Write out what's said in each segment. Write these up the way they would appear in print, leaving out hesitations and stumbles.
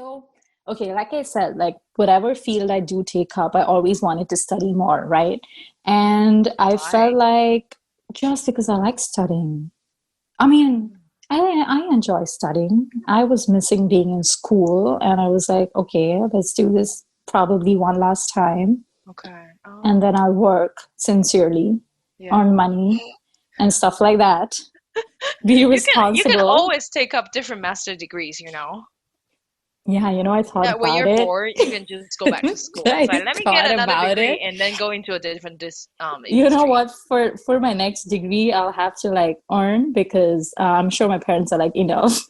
So, okay, like I said, like whatever field I do take up, I always wanted to study more, right? And I felt Why? like just because I like studying. I mean, I enjoy studying. I was missing being in school, and I was like, okay, let's do this probably one last time, Okay. and then Oh, I'll work sincerely, yeah. earn money, and stuff like that. Be You can responsible. always take up different master degrees, you know. Yeah, I thought Yeah, when about you're it. bored, you can just go back to school. It's I like, let me get thought another about degree it. and then go into a different You know industry. what? For my next degree, I'll have to like earn because I'm sure my parents are like enough.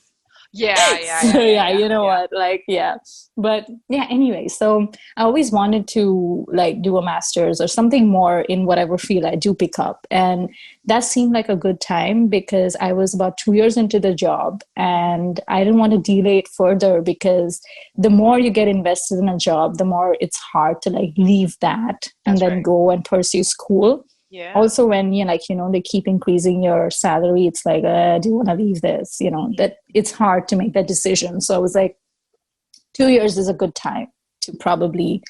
Yeah, yeah, So yeah, yeah, yeah, yeah, you know yeah. what? Like yeah, but yeah. Anyway, so I always wanted to like do a master's or something more in whatever field I do pick up, and that seemed like a good time because I was about 2 years into the job, and I didn't want to delay it further because the more you get invested in a job, the more it's hard to like leave that and That's then right. go and pursue school. Yeah. Also when they keep increasing your salary, it's like do you want to leave this, that it's hard to make that decision. So I was like, 2 years is a good time to probably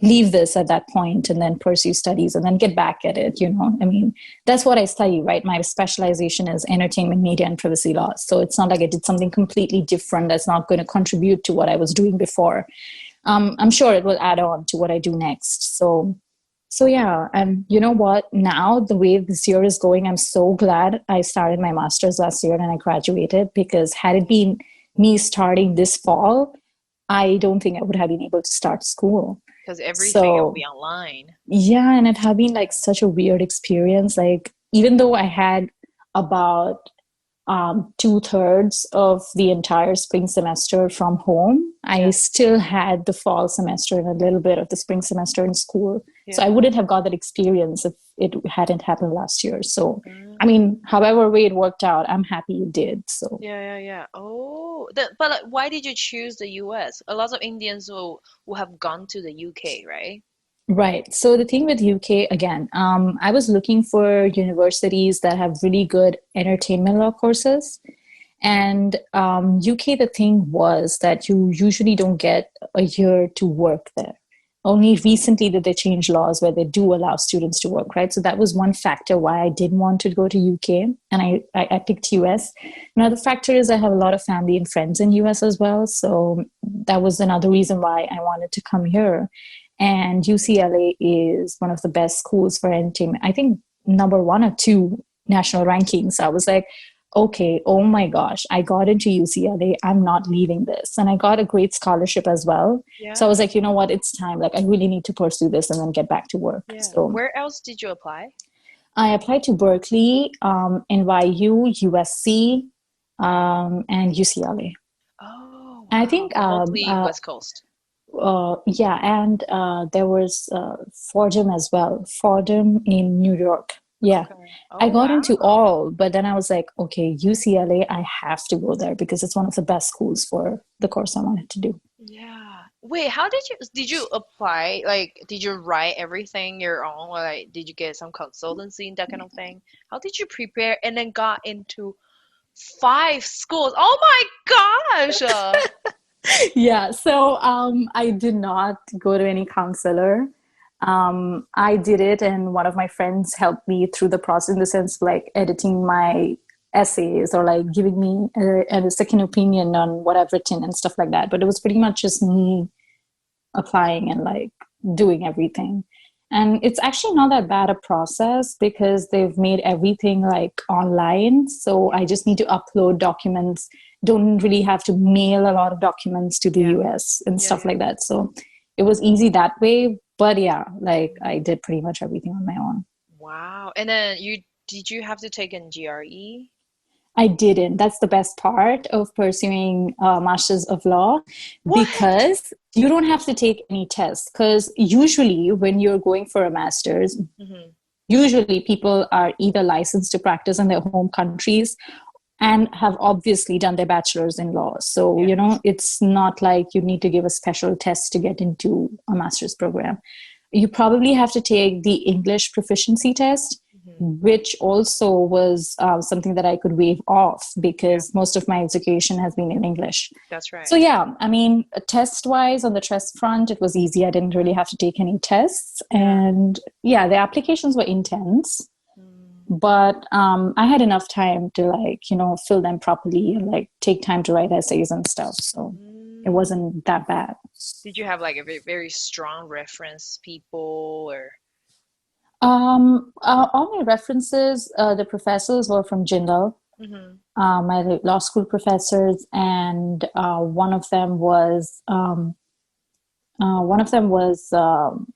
leave this at that point and then pursue studies and then get back at it. I mean, that's what I study, right? My specialization is entertainment media and privacy law, so it's not like I did something completely different that's not going to contribute to what I was doing before. I'm sure it will add on to what I do next. So yeah, and you know what? Now the way this year is going, I'm so glad I started my master's last year and I graduated, because had it been me starting this fall, I don't think I would have been able to start school. Because everything will So be online. yeah, and it had been like such a weird experience. Like even though I had about 2/3 of the entire spring semester from home, I Yeah, still had the fall semester and a little bit of the spring semester in school. So I yeah. wouldn't have got that experience if it hadn't happened last year. So, I Mm. mean, however way it worked out, I'm happy it did. So, Yeah, yeah, yeah. Oh, but like, why did you choose the US? A lot of Indians will have gone to the UK, right? right. So the thing with UK again, I was looking for universities that have really good entertainment law courses. And UK, the thing was that you usually don't get a year to work there. Only recently did they change laws where they do allow students to work, right? So that was one factor why I didn't want to go to UK, and I picked US. Another factor is I have a lot of family and friends in US as well, so that was another reason why I wanted to come here. And UCLA is one of the best schools for entertainment. I think number one or two national rankings. So I was like, okay, oh my gosh, I got into UCLA. I'm not leaving this. And I got a great scholarship as well. So I was Yeah, like, you know what? It's time. Like, I really need to pursue this and then get back to work. yeah. So Where else did you apply? I applied to Berkeley, NYU, USC, and UCLA. Oh, I wow. think, Mostly West Coast. yeah, and there was Fordham as well, Fordham in New York. Yeah. Okay. I Oh, got into wow. all, but then I was like, okay, UCLA, I have to go there because it's one of the best schools for the course I wanted to do. Yeah. Wait, how did you apply? Like, did you write everything your own, or like did you get some consultancy and that kind of thing? How did you prepare and then got into five schools? Oh my gosh! Yeah, so I did not go to any counselor. I did it, and one of my friends helped me through the process in the sense like editing my essays or like giving me a second opinion on what I've written and stuff like that. But it was pretty much just me applying and like doing everything. And it's actually not that bad a process because they've made everything like online. So I just need to upload documents, don't really have to mail a lot of documents to the Yeah, US and yeah, stuff yeah. like that. So it was easy that way. But yeah, like I did pretty much everything on my own. Wow. And then did you have to take an GRE? I didn't. That's the best part of pursuing a Masters of Law, What? because you don't have to take any tests. Because usually, when you're going for a master's, Hmm. usually people are either licensed to practice in their home countries and have obviously done their bachelor's in law. So, Yeah. it's not like you need to give a special test to get into a master's program. You probably have to take the English proficiency test, which also was something that I could waive off Yeah, because most of my education has been in English. that's So right. yeah, I mean, test-wise on the test front, it was easy. I didn't really have to take any tests, Yeah. and yeah, the applications were intense, Mm, but I had enough time to like fill them properly and like take time to write essays and stuff. So it mm. wasn't that bad. Did you have like a very, very strong reference people or? All my references, the professors were from Jindal, Hmm. my law school professors, and one of them was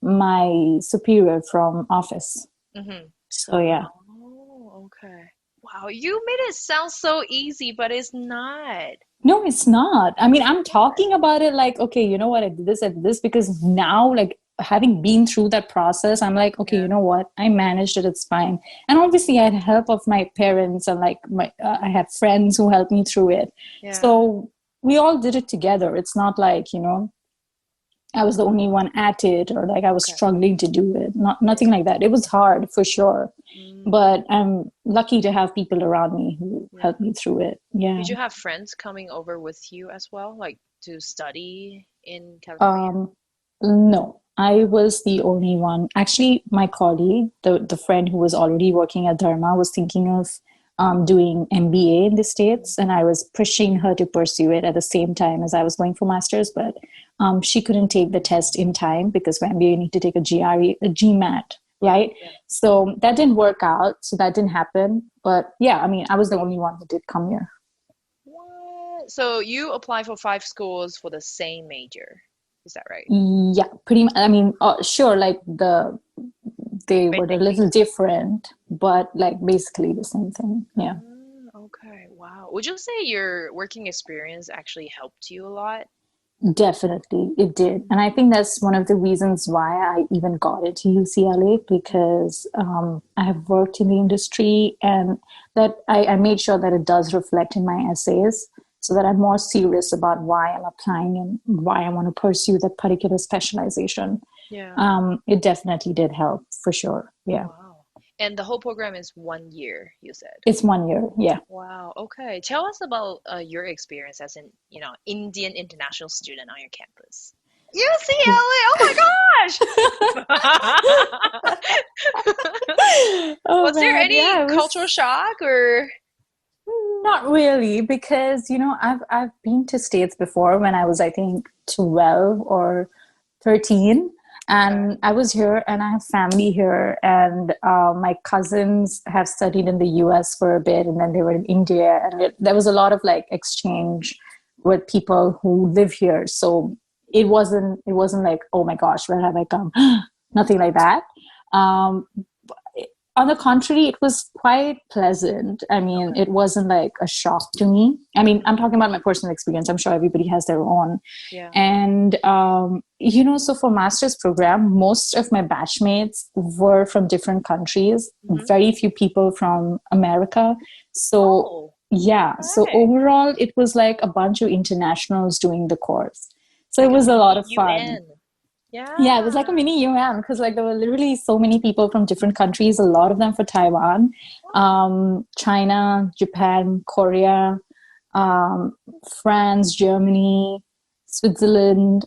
my superior from office. Hmm. So yeah. Oh, okay. Wow, you made it sound so easy, but it's not. No, it's not. I mean, It's I'm not. talking about it like, okay, you know what? I did this because now, like, having been through that process, I'm like, okay, Yeah, you know what? I managed it. It's fine. And obviously, I had help of my parents and like I had friends who helped me through it. yeah. So we all did it together. It's not like, I was the only one at it or like I was Okay. struggling to do it. Nothing Yeah. like that. It was hard for sure, Mm, but I'm lucky to have people around me who yeah. helped me through it. Yeah. Did you have friends coming over with you as well, like to study in California? Um, no, I was the only one. Actually, my colleague, the friend who was already working at Dharma, was thinking of doing MBA in the Mm. States, and I was pushing her to pursue it at the same time as I was going for masters, but she couldn't take the test in time because for MBA you need to take a GRE, a GMAT, Yeah, right? yeah. So that didn't work out, so that didn't happen. But yeah, I mean, I was the only one who did come here. What? So you apply for 5 schools for the same major. Is that right? Yeah, pretty much. I mean, sure, like they were a Basically. little different, but like basically the same thing. Yeah, Okay. Wow. Would you say your working experience actually helped you a lot? definitely it did. And I think that's one of the reasons why I even got into UCLA because I have worked in the industry and that I made sure that it does reflect in my essays so that I'm more serious about why I'm applying and why I want to pursue that particular specialization. Yeah. It definitely did help for sure. Yeah. Wow. And the whole program is 1 year, you said. It's 1 year. Yeah. Wow. Okay. Tell us about your experience as an, Indian international student on your campus. UCLA. Oh my gosh. Oh Was there man, any yeah, it cultural was shock or? not really because I've been to States before when I was I think 12 or 13 Okay. and I was here and I have family here and my cousins have studied in the US for a bit and then they were in India and there was a lot of like exchange with people who live here so it wasn't like oh my gosh where have I come nothing like that um, on the contrary, it was quite pleasant. I mean, Okay. it wasn't like a shock to me. I mean, I'm Mhm. talking about my personal experience. I'm sure everybody has their own. Yeah. And, so for master's program, most of my batchmates were from different countries, Hmm. very few people from America. So, Oh, yeah. So okay. overall, it was like a bunch of internationals doing the course. So it Like a was a lot mini of fun. UN. Yeah. Yeah, it was like a mini UN because like there were literally so many people from different countries, a lot of them for Taiwan, Oh, China, Japan, Korea, um, France, Germany, Switzerland,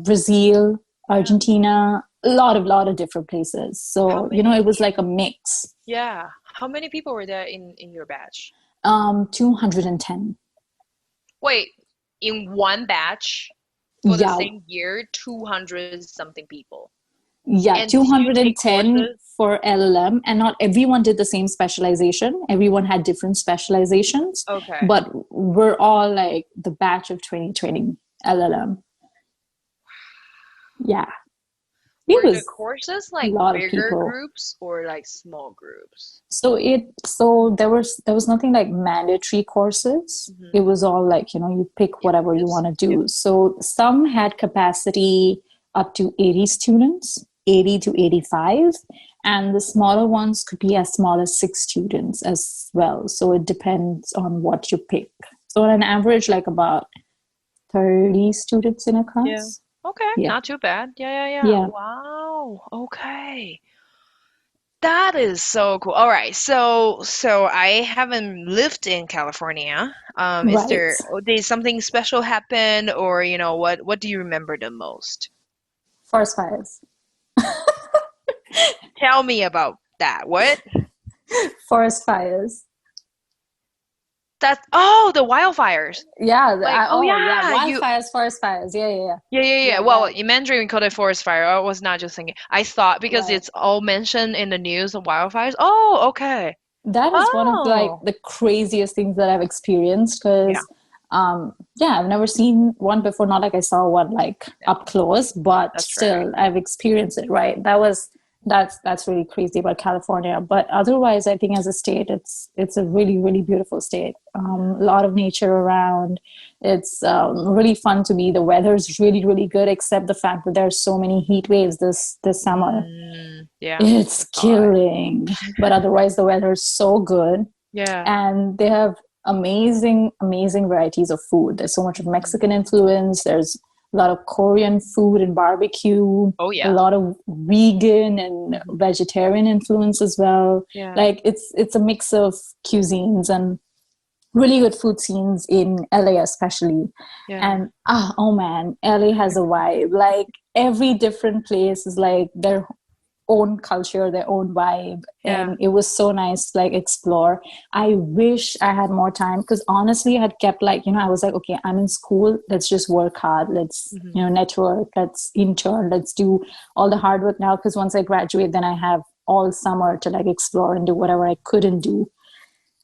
Brazil, yeah. Argentina, a lot of different places. How So, it many? was like a mix. Yeah. How many people were there in your batch? 210. Wait, in one batch for the Yeah, same year, 200 something people. yeah, And did you take 210 courses? for LLM, and not everyone did the same specialization. Everyone had different specializations, Okay. but we're all like the batch of 2020 LLM. Yeah, it Were the was courses a like lot of bigger people. groups or like small groups? So there was nothing like mandatory courses. Hmm. It was all like, you pick Yeah, whatever you just want to yeah. do. So some had capacity up to 80 students, 80 to 85, and the smaller ones could be as small as 6 students as well. So it depends on what you pick. So on an average, like about 30 students in a Yeah. class. Okay, Yeah. not too bad. Yeah, yeah, yeah. Yeah. Wow. Okay. That is so cool. All right. So I haven't lived in California. Is Right. there did something special happen, or what do you remember the most? Forest fires. Tell me about that. What? Forest fires. That's oh, the wildfires. Yeah. Like, oh Oh, yeah. yeah, you Wildfires, forest fires. Yeah, yeah, yeah. yeah. Yeah, Well, that. in Mandarin we call it forest fire. I was not just thinking. I thought because Right. it's all mentioned in the news of wildfires. Oh, okay. That is one of like Oh, the craziest things that I've experienced yeah, because yeah, I've never seen one before. Not like I saw one like yeah, up close, but that's right. still I've experienced it, right? That's really crazy about California. But otherwise, I think as a state, it's a really, really beautiful state. A lot of nature around. It's really fun to be. The weather's really, really good, except the fact that there's so many heat waves this summer. Yeah, I It's saw it. killing, but otherwise the weather is so good, Yeah. and they have amazing, amazing varieties of food. There's so much of Mexican Mm. influence. There's a lot of Korean food and barbecue, Oh a yeah. lot of vegan and Hmm. vegetarian influence as well. Yeah. Like it's a mix of cuisines and really good food scenes in LA especially. Yeah. And oh man, LA has a vibe. Like every different place is like their own culture, their own vibe, Yeah. and it was so nice to like explore. I wish I had more time because honestly I had kept like, I was like, okay, I'm in school, let's just work hard, let's Hmm. network, let's intern, let's do all the hard work now, because once I graduate then I have all summer to like explore and do whatever I couldn't do.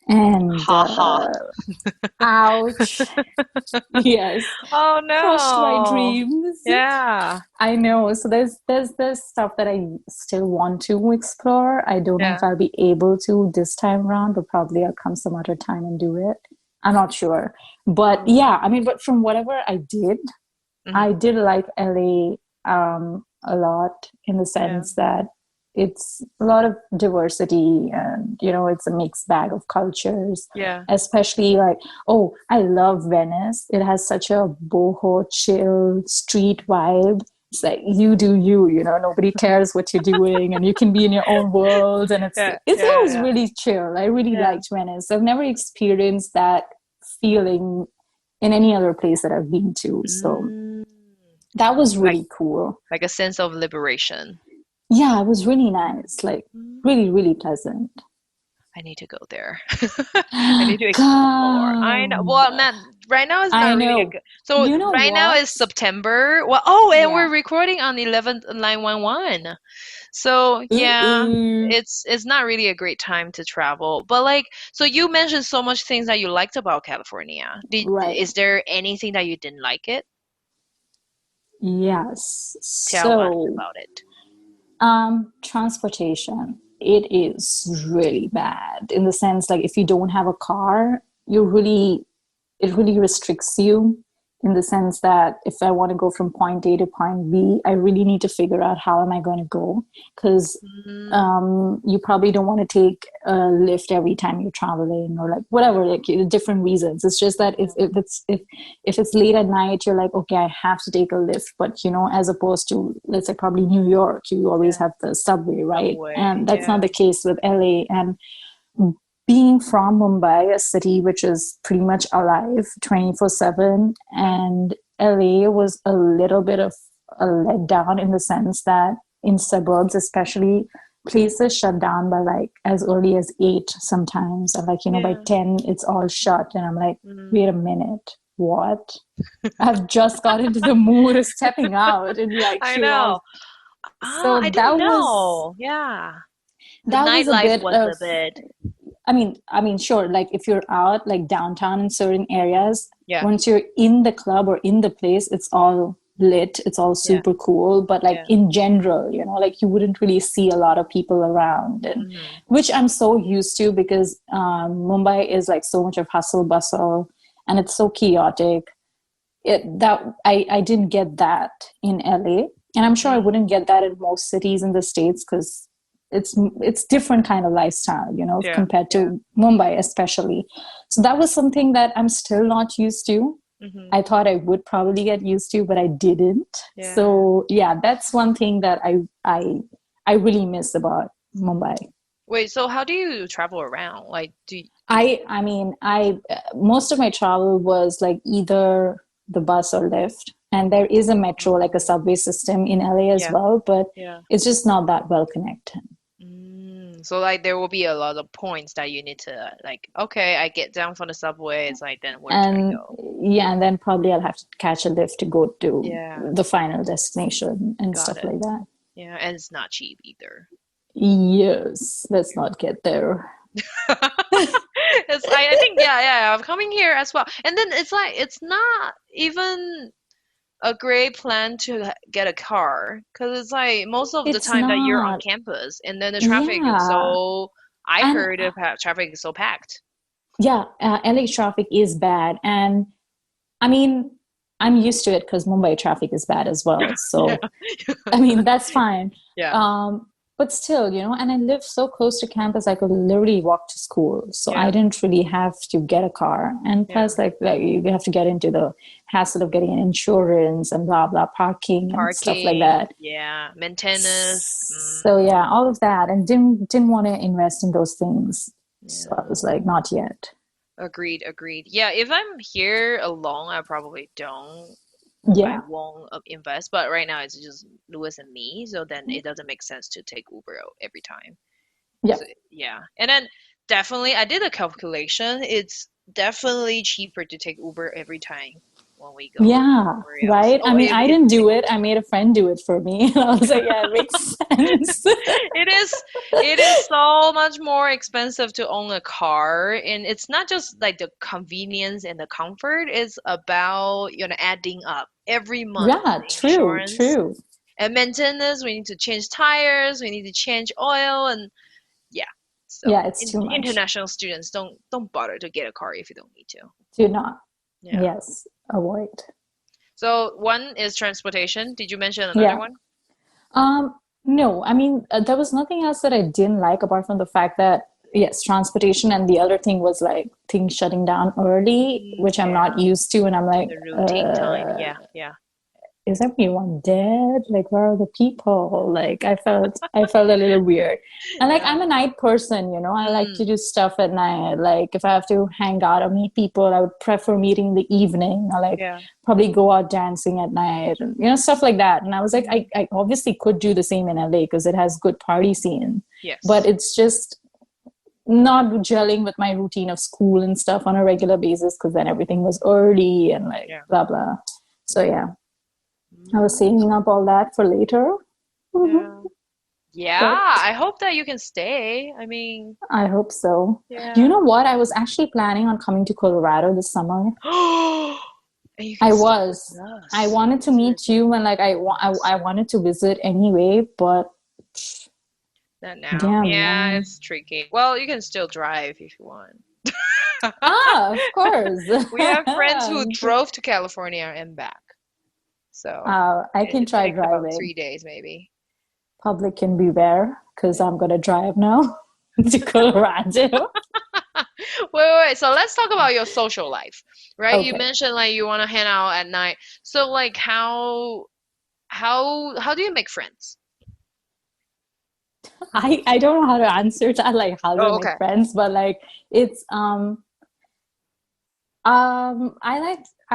And Ha ha. ouch. Yes, Oh crushed my no. dreams. Yeah. I know. So there's stuff that I still want to explore. I don't know if Yeah. I'll be able to this time around, but probably I'll come some other time and do it. I'm not sure. But Oh. yeah, I mean, but from whatever Hmm. I did like LA a lot in the Yeah. sense that it's a lot of diversity, and it's a mixed bag of cultures, Yeah. especially like, oh, I love Venice. It has such a boho chill street vibe. It's like you do you, nobody cares what you're doing and you can be in your own world, and it's Yeah. it's Yeah. always Yeah. really chill. I really Yeah. liked Venice. I've never experienced that feeling in any other place that I've been to. So Mm. that was Like really cool. like a sense of liberation. Yeah, it was really nice. Like really, Mm. really pleasant. I need to go there. I need to explore. I know. Come. Well, not right now is I not really a know. good. So You know right now what? is September. Well, oh, and Yeah. we're recording on 11th 911. So yeah, Ooh. it's not really a great time to travel. But like, so you mentioned so much things that you liked about California. Right. Is there anything that you didn't like it? Yes. Tell us So, about it. transportation. It is really bad in the sense like if you don't have a car, it really restricts you in the sense that if I want to go from point A to point B, I really need to figure out how am I going to go, because Mm, you probably don't want to take a lift every time you're traveling or like whatever, like different reasons. It's just that yeah. if it's late at night, you're like, okay, I have to take a lift. But as opposed to, let's say, probably New York, you always Yeah. have the subway, right? Subway. And that's not Yeah. the case with LA. And being from Mumbai, a city which is pretty much alive 24/7, Yeah. and LA was a little bit of a letdown in the sense that in suburbs, especially, places shut down by like as early as 8 sometimes. And like, by Yeah. 10, it's all shut. And I'm like, Mm. wait a minute, what? I've just got into the mood of stepping out in like I few know. hours. Ah, So I didn't know. Yeah. The that was a nightlife bit was of a bit. I mean, sure, like if you're out like downtown in certain areas, Yeah. once you're in the club or in the place, it's all lit, it's all Yeah. super cool. But like Yeah. in general, like you wouldn't really see a lot of people around, and Hmm. which I'm so used to because Mumbai is like so much of hustle bustle and it's so chaotic. I didn't get that in LA, and I'm sure I Mm. wouldn't get that in most cities in the States because it's different kind of lifestyle, Yeah. compared Yeah. to Mumbai especially. So that was something that I'm still not used to. Hmm. I thought I would probably get used to, but I didn't. Yeah. So yeah, that's one thing that I really miss about Mumbai. Wait, so how do you travel around? Like, do you, I mean, I most of my travel was like either the bus or Lyft, and there is a metro, like a oh, subway system in LA as yeah, well, but yeah. it's just not that well connected. So like there will be a lot of points that you need to like, okay, I get down from the subway. It's like then where do I And go? yeah, and then probably I'll have to catch a lift to go to Yeah, the final destination and got stuff it. like that. Yeah, and it's not cheap either. Yes, let's not get there. It's I think yeah, I'm coming here as well. And then it's like it's not even a great plan to get a car because it's like most of the It's time that you're on not. campus and then the traffic is Yeah. so I And heard the traffic is so packed. yeah, LA traffic is bad. And I mean, I'm used to it because Mumbai traffic is bad as well. Yeah. So, I mean, that's fine. Yeah. Um, but still, and I live so close to campus, I could literally walk to school. So I Yeah. didn't really have to get a car. And Yeah. plus, like you have to get into the hassle of getting an insurance and blah, blah, parking and stuff like Parking, that. yeah. Maintenance. So yeah, all of that, and didn't want to invest in those things. So I Yeah. was like, not yet. Agreed, agreed. Yeah, if I'm here alone, I probably don't. I Yeah, won't invest, but right now it's just Lewis and me, so then it doesn't make sense to take Uber every time. yeah, So, yeah. And then definitely, I did a calculation. It's definitely cheaper to take Uber every time when we go yeah. somewhere else. Right. I Oh, mean, I it's didn't do it. ridiculous. I made a friend do it for me, and I was like, yeah, it makes sense. It is it is so much more expensive to own a car, and it's not just like the convenience and the comfort, it's about, adding up every month Yeah, the true, insurance true. and maintenance. We need to change tires, we need to change oil, and yeah. Yeah, So it's too much. international students don't bother to get a car if you don't need to. Do not. Yeah. Yes, avoid. So one is transportation. Did you mention another Yeah. one? Um, no, I mean, there was nothing else that I didn't like apart from the fact that, yes, transportation, and the other thing was like things shutting down early, which I'm not Yeah, used to. And I'm like, the routine time. Yeah, yeah, is everyone dead? Like, where are the people? Like, I felt a little weird. And like, yeah. I'm a night person, I like to Mm, do stuff at night. Like, if I have to hang out or meet people, I would prefer meeting in the evening. I like yeah. probably go out dancing at night and, stuff like that. And I was like, I obviously could do the same in LA because it has good party scene, but Yes. it's just not gelling with my routine of school and stuff on a regular basis because then everything was early and like Yeah. blah, blah. So yeah. I was Mm, saving up all that for later. Mhm. yeah. Yeah, But I hope that you can stay. I mean, I hope so. You yeah. know what? I was actually planning on coming to Colorado this summer. And you can I stay was. with I us. wanted to meet you and like I Awesome. wanted to visit anyway, but Not now. damn Yeah, man. it's tricky. Well, you can still drive if you want. Ah, of course. We have friends who drove to California and back. So I can it try takes about driving. 3 days maybe. Public can beware because Yeah. I'm gonna drive now to Colorado. Wait. So let's talk about your social life, right? You Okay. mentioned like you want to hang out at night. So like how do you make friends? I don't know how to answer that, like how do I Oh, make okay. friends, but like it's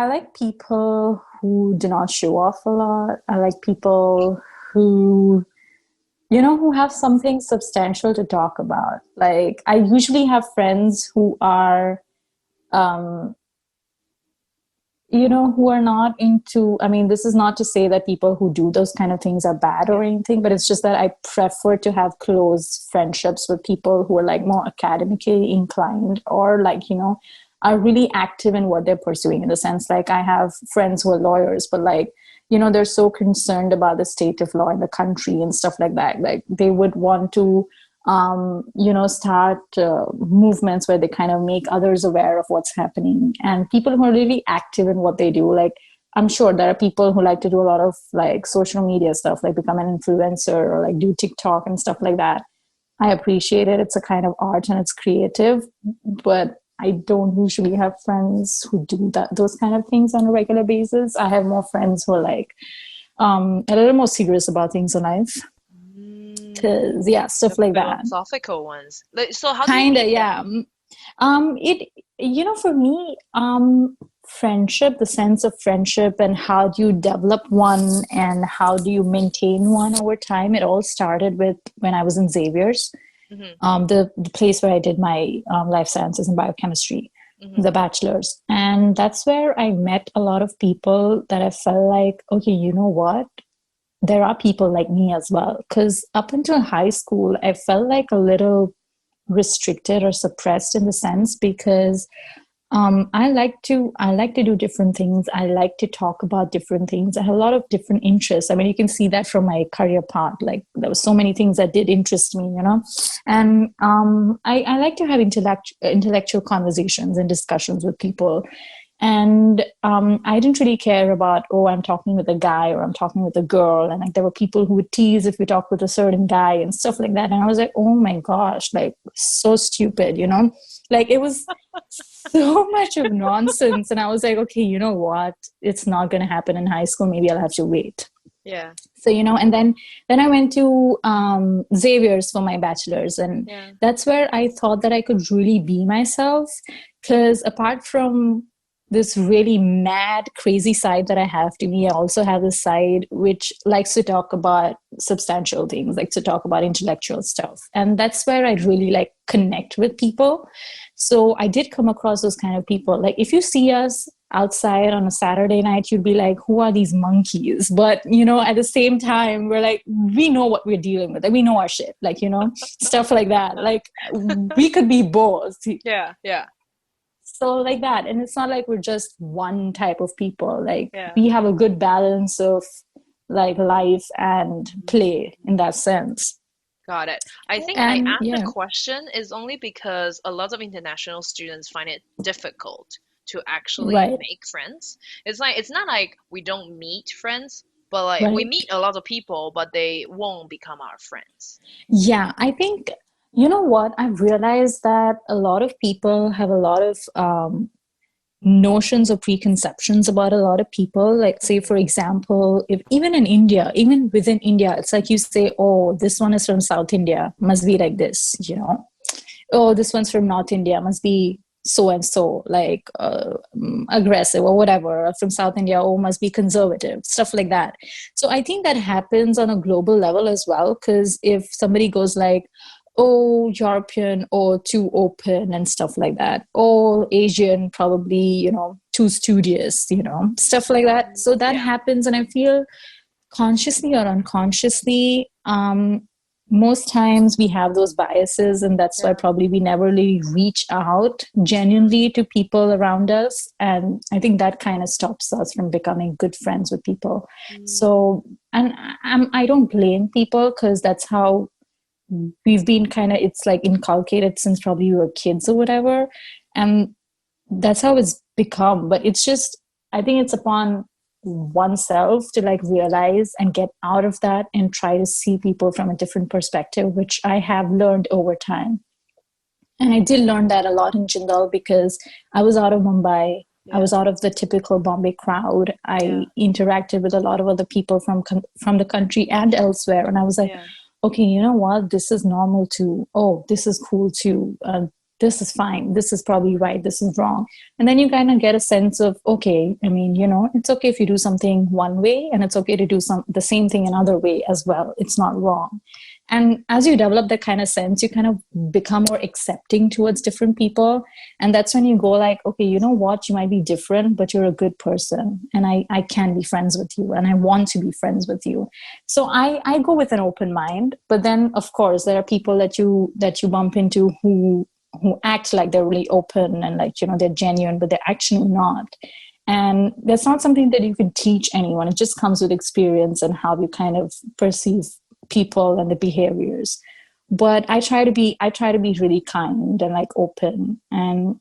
I like people who do not show off a lot. I like people who who have something substantial to talk about. Like I usually have friends who are um who are not into, I mean, this is not to say that people who do those kind of things are bad Yeah. or anything, but it's just that I prefer to have close friendships with people who are like more academically inclined or like, are really active in what they're pursuing, in the sense like I have friends who are lawyers, but like, they're so concerned about the state of law in the country and stuff like that. Like they would want to start movements where they kind of make others aware of what's happening. And people who are really active in what they do, like I'm sure there are people who like to do a lot of like social media stuff, like become an influencer or like do TikTok and stuff like that. I appreciate it. It's a kind of art and it's creative, but I don't usually have friends who do those kind of things on a regular basis. I have more friends who are like a little more serious about things in life. writers, yeah, The stuff like that. philosophical ones. Like, so how do you Kinda, meet yeah. them? It, for me, friendship, the sense of friendship and how do you develop one and how do you maintain one over time, it all started with when I was in Xavier's, Hmm. the place where I did my life sciences and biochemistry, Hmm. the bachelor's. And that's where I met a lot of people that I felt like, okay, you know what? There are people like me as well. Because up until high school, I felt like a little restricted or suppressed in the sense because I like to do different things. I like to talk about different things. I have a lot of different interests. I mean, you can see that from my career path. Like there were so many things that did interest me, and I like to have intellectual conversations and discussions with people. And I didn't really care about, oh, I'm talking with a guy or I'm talking with a girl. And like there were people who would tease if we talked with a certain guy and stuff like that. And I was like, oh my gosh, like so stupid, Like it was so much of nonsense. And I was like, okay, you know what? It's not going to happen in high school. Maybe I'll have to wait. Yeah. So, and then I went to Xavier's for my bachelor's. And Yeah. that's where I thought that I could really be myself. Because apart from this really mad, crazy side that I have to me, I also have this side which likes to talk about substantial things, likes to talk about intellectual stuff. And that's where I really like connect with people. So I did come across those kind of people. Like if you see us outside on a Saturday night, you'd be like, who are these monkeys? But, at the same time, we're like, we know what we're dealing with. Like, we know our shit, like, stuff like that. Like, we could be both. Yeah. Yeah. So, like that. And it's not like we're just one type of people. Like, Yeah. we have a good balance of like life and play in that sense. Got it. I think I And asked the yeah, question is only because a lot of international students find it difficult to actually right, make friends. It's like it's not like we don't meet friends, but like we right. meet a lot of people, but they won't become our friends. Yeah, I think, you know what? I've realized that a lot of people have a lot of notions or preconceptions about a lot of people. Like, say, for example, if even in India, even within India, it's like you say, oh, this one is from South India, must be like this. Oh, this one's from North India, must be so and so, like aggressive or whatever. From South India, oh, must be conservative, stuff like that. So I think that happens on a global level as well. Because if somebody goes like, oh, European or too open and stuff like that, or Asian, probably, too studious, stuff like that. So that Yeah. happens. And I feel consciously or unconsciously, most times we have those biases, and that's why Yeah. probably we never really reach out genuinely to people around us. And I think that kind of stops us from becoming good friends with people. Mm. So, and I don't blame people, because that's how we've been kind of, it's like inculcated since probably we were kids or whatever. And that's how it's become. But it's just, I think it's upon oneself to like realize and get out of that and try to see people from a different perspective, which I have learned over time. And I did learn that a lot in Jindal, because I was out of Mumbai. I Yeah. was out of the typical Bombay crowd. Yeah. I interacted with a lot of other people from the country and elsewhere, and I was like, Yeah. okay, you know what? This is normal too. Oh, this is cool too. This is fine. This is probably right. This is wrong. And then you kind of get a sense of, okay, I mean, it's okay if you do something one way, and it's okay to do the same thing another way as well. It's not wrong. And as you develop that kind of sense, you kind of become more accepting towards different people. And that's when you go like, okay, you know what? You might be different, but you're a good person. And I can be friends with you, and I want to be friends with you. So I go with an open mind. But then of course there are people that you bump into who act like they're really open and like, they're genuine, but they're actually not. And that's not something that you can teach anyone. It just comes with experience and how you kind of perceive people and the behaviors. But I try to be really kind and like open. And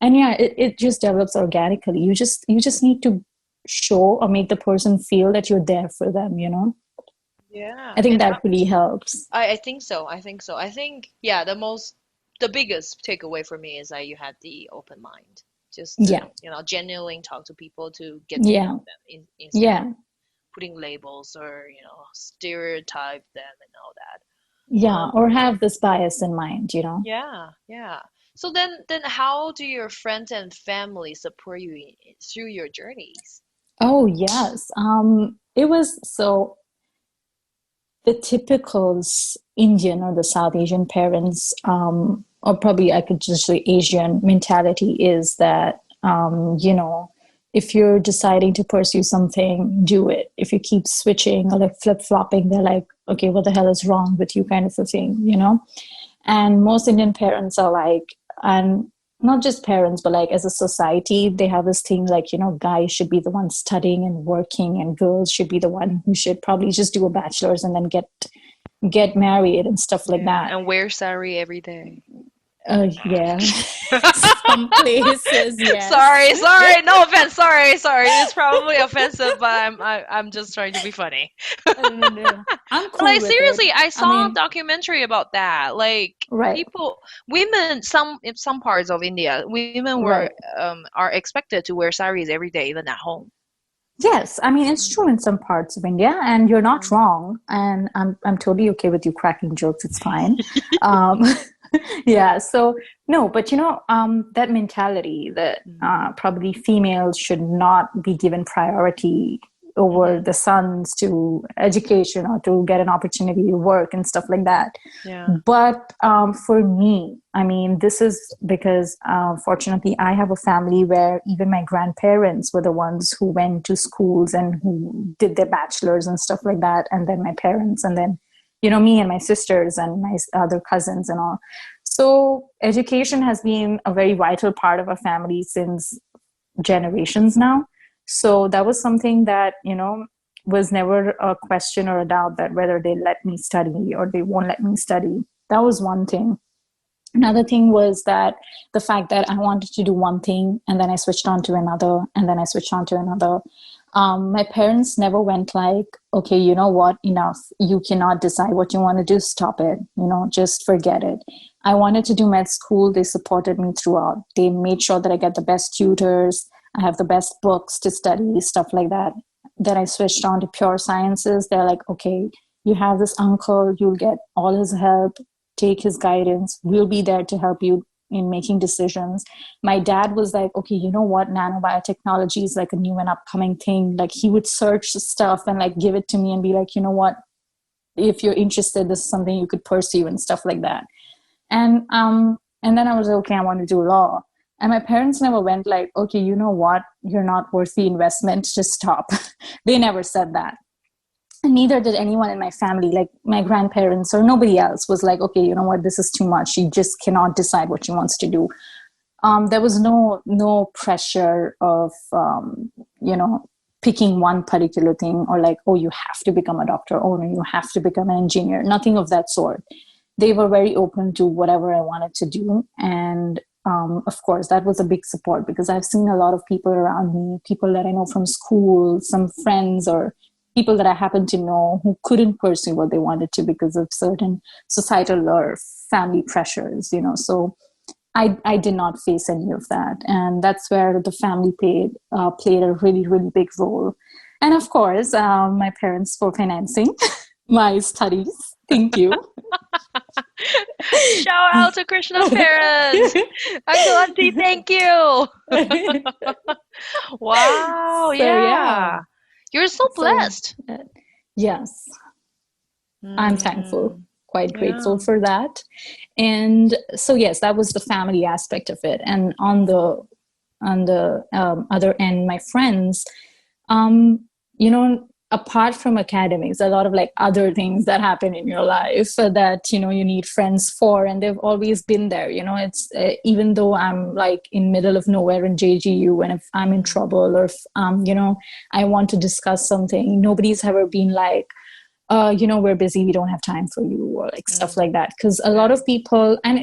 yeah, it just develops organically. You just need to show or make the person feel that you're there for them. Yeah. I think And that really helps. I think so. I think so. I think, yeah, the biggest takeaway for me is that you had the open mind. Just to, Yeah, genuinely talk to people to get to know yeah, them instead of yeah, putting labels or, stereotype them and all that. Yeah, or Um, have this bias in mind, you know? yeah, yeah. So then how do your friends and family support you through your journeys? Oh, yes. It was so the typical Indian or the South Asian parents, or probably I could just say Asian mentality is that, if you're deciding to pursue something, do it. If you keep switching or like flip flopping, they're like, okay, what the hell is wrong with you, kind of a thing, you know? And most Indian parents are like, and not just parents, but like as a society, they have this thing like, guys should be the ones studying and working, and girls should be the one who should probably just do a bachelor's and then get married and stuff like Yeah, that. and wear sari every day. Yeah. Some places, yes. Sorry, sorry, no offense. Sorry, sorry. It's probably offensive, but I'm just trying to be funny. No, no. I'm But cool like with it. seriously, I I saw a mean, documentary about that. Like right, people, women, some in some parts of India, women were right. are expected to wear saris every day, even at home. Yes, I mean it's true in some parts of India, and you're not Yeah. wrong. And I'm totally okay with you cracking jokes. It's fine. Um, yeah. So no, but that mentality that probably females should not be given priority over Mm-hmm. the sons to education or to get an opportunity to work and stuff like that. Yeah. But for me, I mean, this is because fortunately I have a family where even my grandparents were the ones who went to schools and who did their bachelors and stuff like that. And then my parents, and then, me and my sisters and my other cousins and all. So education has been a very vital part of our family since generations now. So that was something that, was never a question or a doubt that whether they let me study or they won't let me study. That was one thing. Another thing was that the fact that I wanted to do one thing and then I switched on to another and then I switched on to another. My parents never went like, okay, you know what, enough. You cannot decide what you want to do. Stop it. Just forget it. I wanted to do med school. They supported me throughout. They made sure that I get the best tutors. I have the best books to study, stuff like that. Then I switched on to pure sciences. They're like, okay, you have this uncle, you'll get all his help, take his guidance. We'll be there to help you in making decisions. My dad was like, okay, you know what? Nanobiotechnology is like a new and upcoming thing. Like he would search stuff and like give it to me and be like, you know what? If you're interested, this is something you could pursue and stuff like that. And then I was like, okay, I want to do law. And my parents never went like, okay, you know what? You're not worth the investment. Just stop. They never said that. And neither did anyone in my family, like my grandparents or nobody else was like, okay, you know what, this is too much. She just cannot decide what she wants to do. There was no pressure of picking one particular thing or like, oh, you have to become a doctor, or you have to become an engineer. Nothing of that sort. They were very open to whatever I wanted to do. And of course, that was a big support because I've seen a lot of people around me, people that I know from school, some friends or people that I happen to know who couldn't pursue what they wanted to because of certain societal or family pressures. So I did not face any of that. And that's where the family played a really, really big role. And of course, my parents for financing my studies. Thank you. Shout out to Krishna's parents. Uncle, auntie, thank you. Wow, So yeah. yeah. You're so So blessed. yes, I'm thankful, Mm, quite yeah. grateful for that. And so yes, that was the family aspect of it. And on the other end, my friends, um, apart from academics, a lot of like other things that happen in your life that you need friends for, and they've always been there. It's even though I'm like in middle of nowhere in JGU, and if I'm in Mm, trouble or if I want to discuss something, nobody's ever been like, we're busy, we don't have time for you, or like stuff mm, like that. Because a lot yeah. of people, and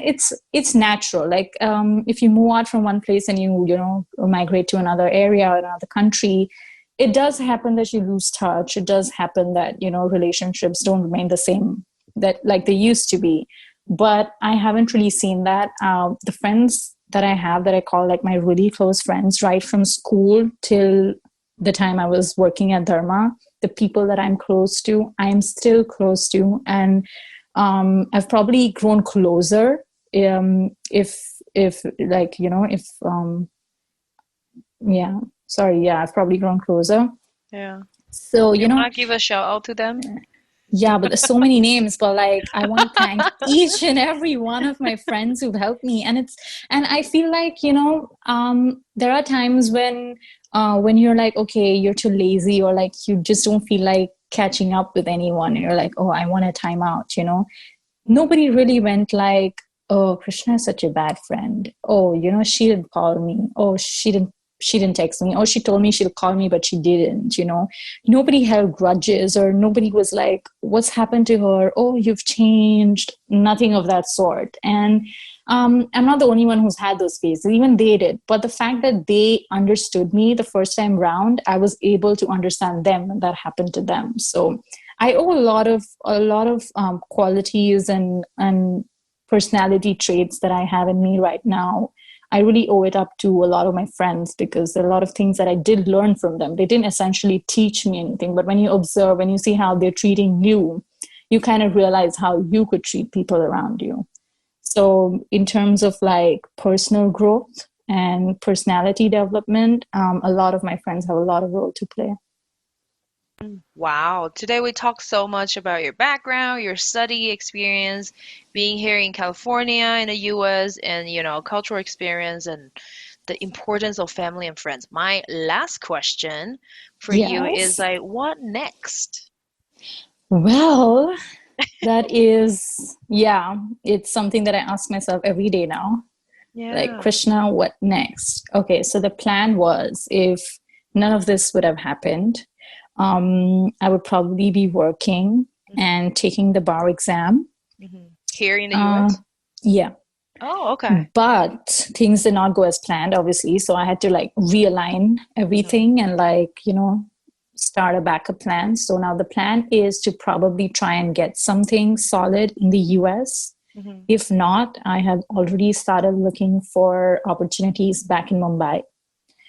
it's natural, like if you move out from one place and you migrate to another area or another country, it does happen that you lose touch. It does happen that relationships don't remain the same that like they used to be. But I haven't really seen that. The friends that I have that I call like my really close friends, right from school till the time I was working at Dharma, the people that I'm close to, I'm still close to. And I've probably grown closer. If like, if yeah, sorry, yeah, I've probably grown closer. Yeah. So, You want to give a shout out to them? yeah, but there's so many names, but like I want to thank each and every one of my friends who've helped me. And I feel like, there are times when you're like, okay, you're too lazy, or like you just don't feel like catching up with anyone. And you're like, oh, I want a time out, Nobody really went like, oh, Krishna is such a bad friend. Oh, she didn't call me. Oh, she didn't text me. Oh, she told me she'll call me, but she didn't, Nobody held grudges, or nobody was like, what's happened to her? Oh, you've changed. Nothing of that sort. And I'm not the only one who's had those phases. Even they did. But the fact that they understood me the first time round, I was able to understand them when that happened to them. So I owe a lot of qualities and personality traits that I have in me right now. I really owe it up to a lot of my friends, because there are a lot of things that I did learn from them. They didn't essentially teach me anything, but when you observe and you see how they're treating you, you kind of realize how you could treat people around you. So in terms of like personal growth and personality development, a lot of my friends have a lot of role to play. Wow. Today we talked so much about your background, your study experience, being here in California in the US, and cultural experience and the importance of family and friends. My last question for you is Yes. like, what next? Well, that is, yeah, it's something that I ask myself every day now. Like, Yeah. Krishna, what next? Okay, so the plan was, if none of this would have happened, I would probably be working Hmm. and taking the bar exam. Here in the Uh, US? yeah, Oh, okay. but things did not go as planned, obviously. So I had to like realign everything and like, start a backup plan. So now the plan is to probably try and get something solid in the US. Mm-hmm. If not, I have already started looking for opportunities back in Mumbai.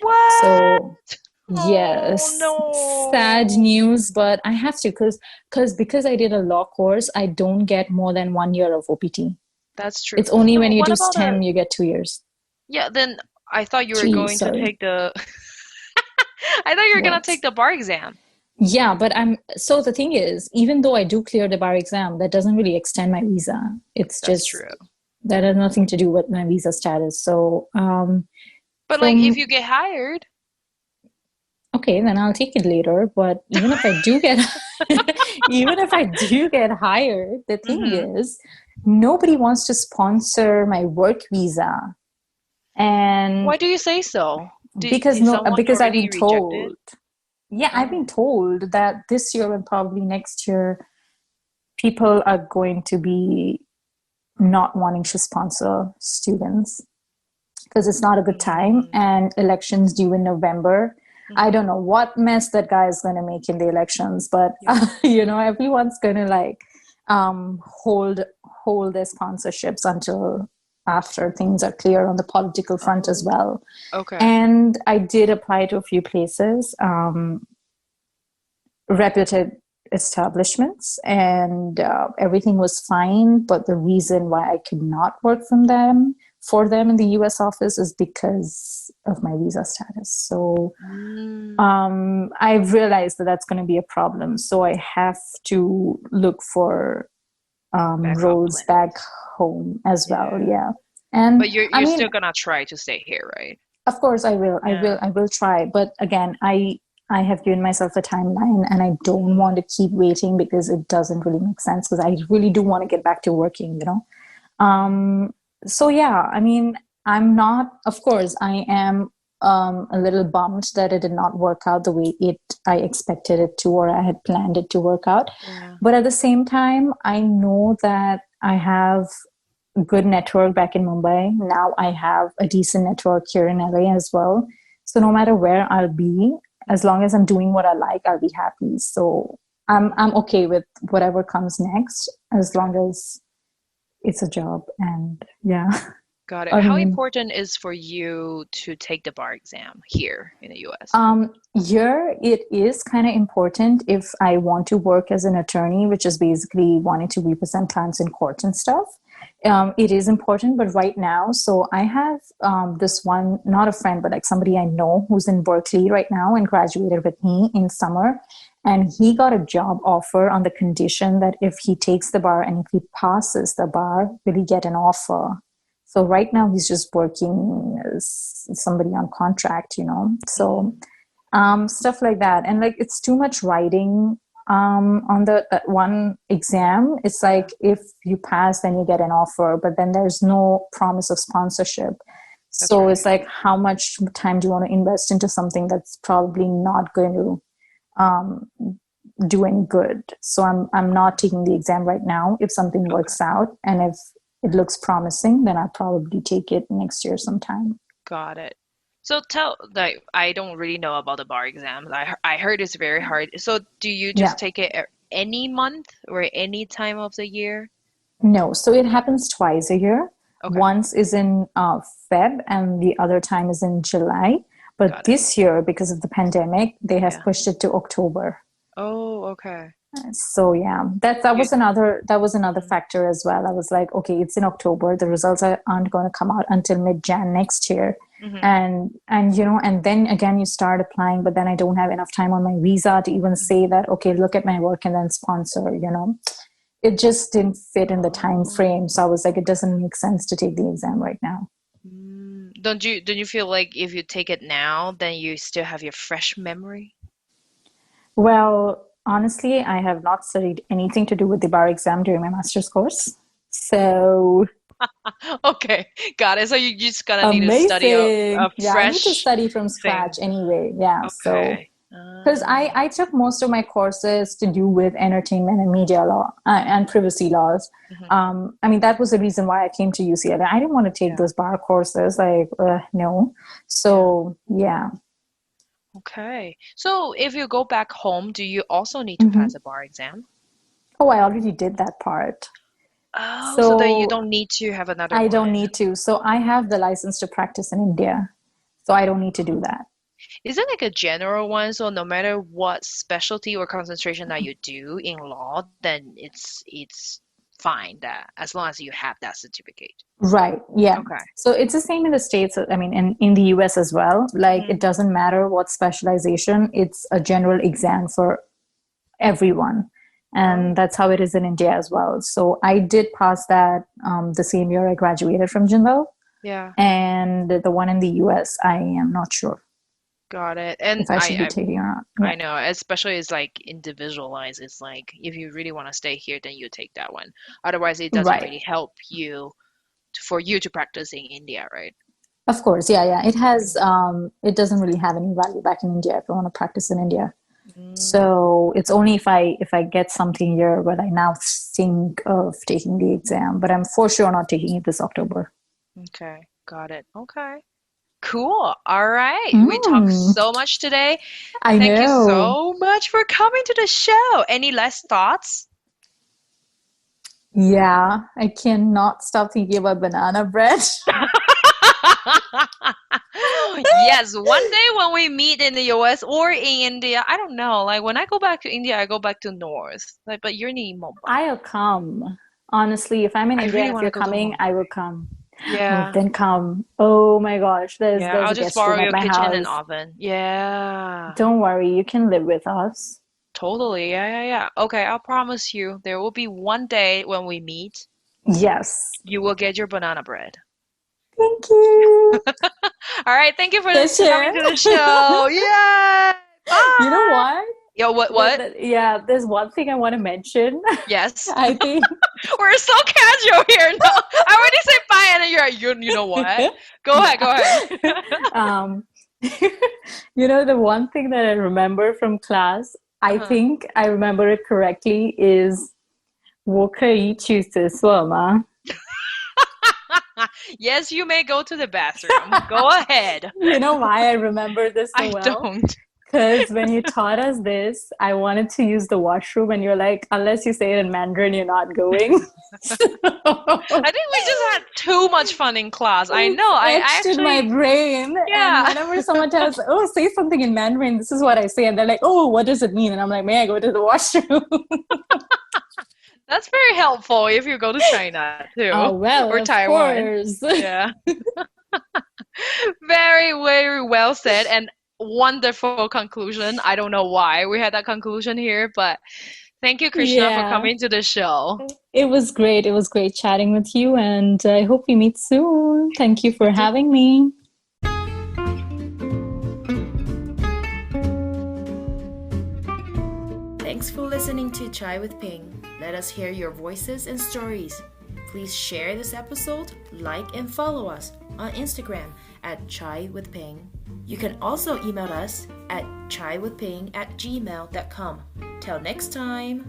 What? So Oh yes, sad no. news, but I have to, because I did a law course, I don't get more than 1 year of OPT. That's true. It's only when No, you what do about STEM you get 2 years. yeah, then I thought you were Three, going to sorry. take the I thought you were gonna What? take the bar exam. Yeah, but so the thing is, even though I do clear the bar exam, that doesn't really extend my visa. It's That's just true. that has nothing to do with my visa status. So, But like if from you get hired, okay, then I'll take it later. But even if I do get, even if I do get hired, the thing hmm is, nobody wants to sponsor my work visa, why and do you say so? Did because did no, someone because I've already been reject it? told. Yeah, I've been Oh, told that this year and probably next year, people are going to be not wanting to sponsor students because it's not a good time mm, and elections due in November. I hmm don't know what mess that guy is going to make in the elections, but yeah. everyone's going to like hold their sponsorships until after things are clear on the political front as Oh, well. okay. And I did apply to a few places, reputed establishments, and everything was fine. But the reason why I could not work for them in the US office is because of my visa status. So Mm, I've realized that that's going to be a problem. So I have to look for backup roles back plans. home as well. Yeah. Yeah. And But you're I you're mean, still gonna try to stay here, right? of course, I will. I Yeah. will. I will try. But again, I have given myself a timeline, and I don't hmm want to keep waiting because it doesn't really make sense. Because I really do want to get back to working. Um. So yeah, I mean, I'm not. Of course, I am a little bummed that it did not work out the way it I expected it to, or I had planned it to work out. Yeah. But at the same time, I know that I have good network back in Mumbai. Now I have a decent network here in LA as well. So no matter where I'll be, as long as I'm doing what I like, I'll be happy. So I'm okay with whatever comes next, as Okay. long as it's a job. And yeah. Got it. How Um, important is for you to take the bar exam here in the US? Here it is kind of important if I want to work as an attorney, which is basically wanting to represent clients in court and stuff. It is important, but right now, so I have this one, not a friend, but like somebody I know who's in Berkeley right now and graduated with me in summer. And he got a job offer on the condition that if he takes the bar and if he passes the bar, will he get an offer? So right now he's just working as somebody on contract, you know. So Mm, stuff like that. And like it's too much writing on the that one exam. It's yeah, like if you pass, then you get an offer, but then there's no promise of sponsorship. that's So it's right. like how much time do you want to invest into something that's probably not going to um, do any good? So I'm not taking the exam right now. If something Okay, works out and if it looks promising, then I'll probably take it next year sometime. got it. So tell, like, I don't really know about the bar exams. I heard it's very hard. So do you Yeah. just take it any month or any time of the year? No, so it happens twice a year. Okay, Once is in Feb, and the other time is in July. But got it. this year, because of the pandemic, they have Yeah. pushed it to October. Oh, okay. So yeah, that You, was another mm, factor as well. I was like, okay, it's in October. The results aren't going to come out until mid-Jan next year, hmm and you know, and then again you start applying, but then I don't have enough time on my visa to even say that okay, look at my work and then sponsor. You know, it just didn't fit in the time Oh, frame. So I was like, it okay. doesn't make sense to take the exam right now. Don't you feel like if you take it now, then you still have your fresh memory? Well, honestly, I have not studied anything to do with the bar exam during my master's course. So Okay, got it. So you just gonna need to study a amazing. Yeah, I need to fresh study from scratch thing. anyway. Yeah. So Okay. because I took most of my courses to do with entertainment and media law and privacy laws. Mhm. I mean, that was the reason why I came to UCLA. I didn't want to take Yeah, those bar courses, like, no. yeah. So, yeah. Okay. So if you go back home, do you also need to Hmm. pass a bar exam? Oh, I already did that part. Oh, so then you So don't need to have another I don't one. need to. So I have the license to practice in India. So I don't need to do that. Is it like a general one? So no matter what specialty or concentration that you do in law, then it's fine that as long as you have that certificate. Right. Yeah. Okay. So it's the same in the States. I mean, in the US as well. Like, it hmm doesn't matter what specialization, it's a general exam for everyone. And Oh, that's how it is in India as well. So I did pass that the same year I graduated from Jindal. yeah, And the one in the US, I am not sure got it. And if I should be taking or not. I Yeah. know, especially it's like individualized. It's like if you really want to stay here, then you take that one. Otherwise, it doesn't Right. really help you for you to practice in India, right? Of course. Yeah. Yeah. It has, Mm. it doesn't really have any value back in India if I want to practice in India. Mm, So it's only if I get something here where I now think of taking the exam, but I'm for sure not taking it this October. okay, got it. Okay. Cool. All right. We talked Mm, so much today. I Thank you know. so much for coming to the show. Any last thoughts? Yeah, I cannot stop thinking about banana bread. Yes, one day when we meet in the US or in India, I don't know. Like when I go back to India, I go back to North. Like, but you're in Mumbai. I'll come. Honestly, if I'm in I India really and if want to you're go to coming, I Mumbai. will come. Oh, Yeah. then come. Oh my gosh, there's Yeah, there's I'll a just guest borrow room at your my kitchen and house. oven. Yeah. Don't worry, you can live with us. Totally. Yeah, yeah, yeah. Okay, I'll promise you there will be one day when we meet, Yes. you will get your banana bread. Thank you. All right, thank you for Kishan. coming to the show. Yay! You know Bye. what? Yo, what? Yeah, there's one thing I want to mention. Yes. I think We're so casual here. No, I already said bye, and then you're like, you know what? Go ahead, yeah. go ahead. um, the one thing that I remember from class, I Uh-huh. think I remember it correctly, is 我可以去厕所吗? Yes, you may go to the bathroom. Go ahead. You know why I remember this so I well? don't. Because when you taught us this, I wanted to use the washroom, and you're like, unless you say it in Mandarin, you're not going. So I think we just had too much fun in class. I it's know. I etched in my actually, brain. And yeah. whenever someone tells, oh, say something in Mandarin, this is what I say. And they're like, oh, what does it mean? And I'm like, may I go to the washroom? That's very helpful if you go to China too, Oh, well, or of Taiwan. course. Yeah. Very, very well said and wonderful conclusion. I don't know why we had that conclusion here, but thank you, Krishna, for Yeah, coming to the show. it was great. It was great chatting with you. And I hope we meet soon. Thank you for having me. Thanks for listening to Chai with Ping. Let us hear your voices and stories. Please share this episode, like and follow us on Instagram at Chai with Ping. You can also email us at chaiwithping@gmail.com. Till next time.